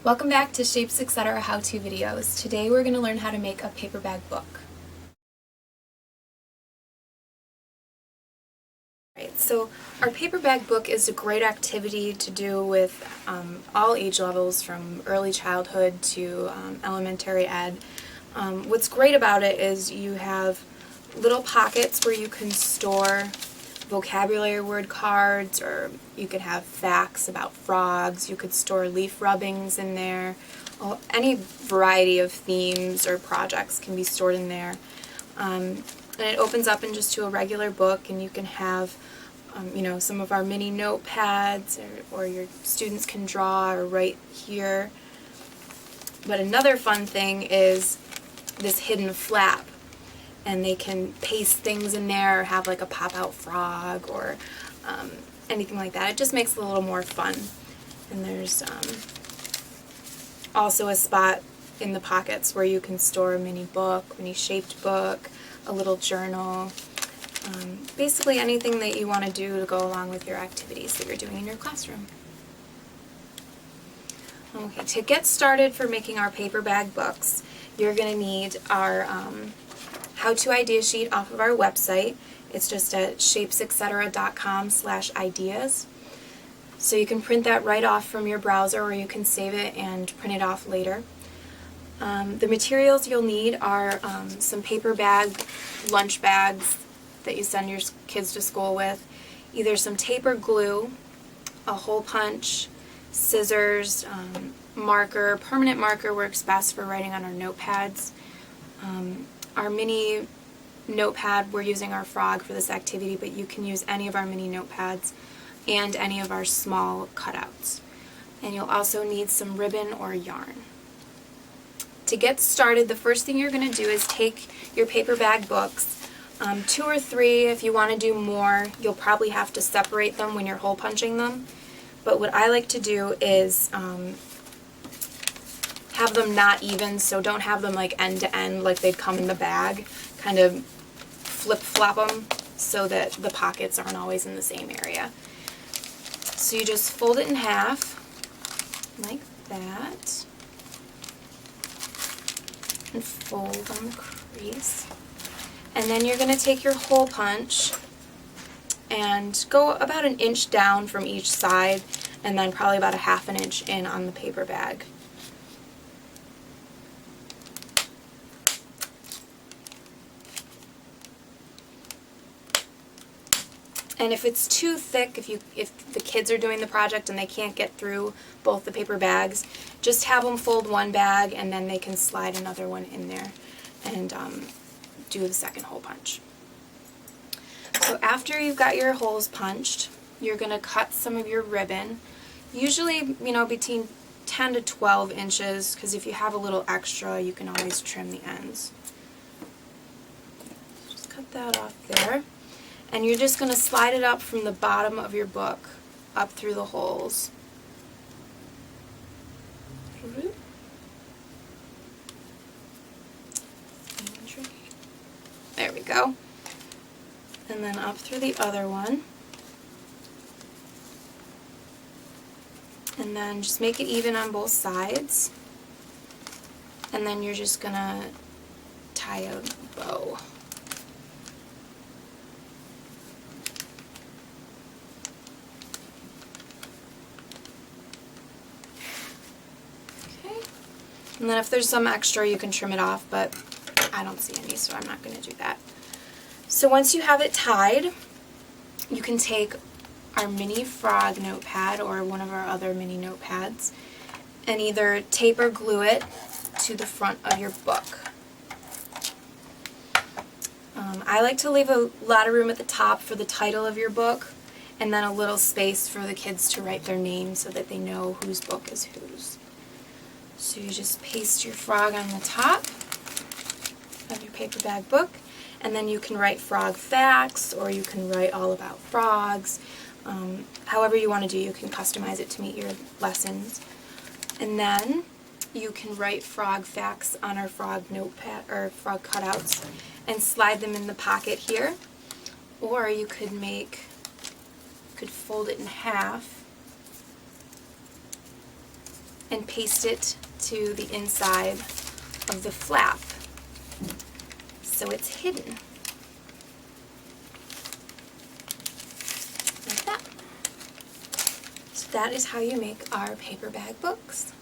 Welcome back to Shapes Etc how-to videos. Today we're going to learn how to make a paper bag book. Right, so our paper bag book is a great activity to do with all age levels, from early childhood to elementary ed. What's great about it is you have little pockets where you can store vocabulary word cards, or you could have facts about frogs. You could store leaf rubbings in there. Any variety of themes or projects can be stored in there. And it opens up into a regular book, and you can have some of our mini notepads, or your students can draw or write here. But another fun thing is this hidden flap, and they can paste things in there or have like a pop-out frog or anything like that. It just makes it a little more fun. And there's also a spot in the pockets where you can store a mini book, mini shaped book, a little journal, basically anything that you want to do to go along with your activities that you're doing in your classroom. Okay, to get started for making our paper bag books, you're going to need our how-to idea sheet off of our website. It's just at shapesetcetera.com/ideas. So you can print that right off from your browser, or you can save it and print it off later. The materials you'll need are some paper bag, lunch bags that you send your kids to school with, either some tape or glue, a hole punch, scissors, marker. Permanent marker works best for writing on our notepads. Our mini notepad, we're using our frog for this activity, but you can use any of our mini notepads and any of our small cutouts. And you'll also need some ribbon or yarn. To get started, the first thing you're going to do is take your paper bag books, 2 or 3. If you want to do more, you'll probably have to separate them when you're hole punching them. But what I like to do is have them not even, so don't have them like end to end like they'd come in the bag. Kind of flip-flop them so that the pockets aren't always in the same area. So you just fold it in half like that and fold on the crease. And then you're going to take your hole punch and go about 1 inch down from each side, and then probably about 1/2 inch in on the paper bag. And if it's too thick, if the kids are doing the project and they can't get through both the paper bags, just have them fold one bag and then they can slide another one in there and do the second hole punch. So after you've got your holes punched, you're going to cut some of your ribbon, usually between 10 to 12 inches, because if you have a little extra you can always trim the ends. Just cut that off there. And you're just going to slide it up from the bottom of your book up through the holes. There we go. And then up through the other one. And then just make it even on both sides. And then you're just going to tie a bow. And then if there's some extra, you can trim it off, but I don't see any, so I'm not going to do that. So once you have it tied, you can take our mini frog notepad or one of our other mini notepads and either tape or glue it to the front of your book. I like to leave a lot of room at the top for the title of your book, and then a little space for the kids to write their name so that they know whose book is whose. So you just paste your frog on the top of your paper bag book, and then you can write frog facts, or you can write all about frogs. However you want to do, you can customize it to meet your lessons. And then you can write frog facts on our frog notepad or frog cutouts and slide them in the pocket here, or you could fold it in half and paste it to the inside of the flap so it's hidden. Like that. So that is how you make our paper bag books.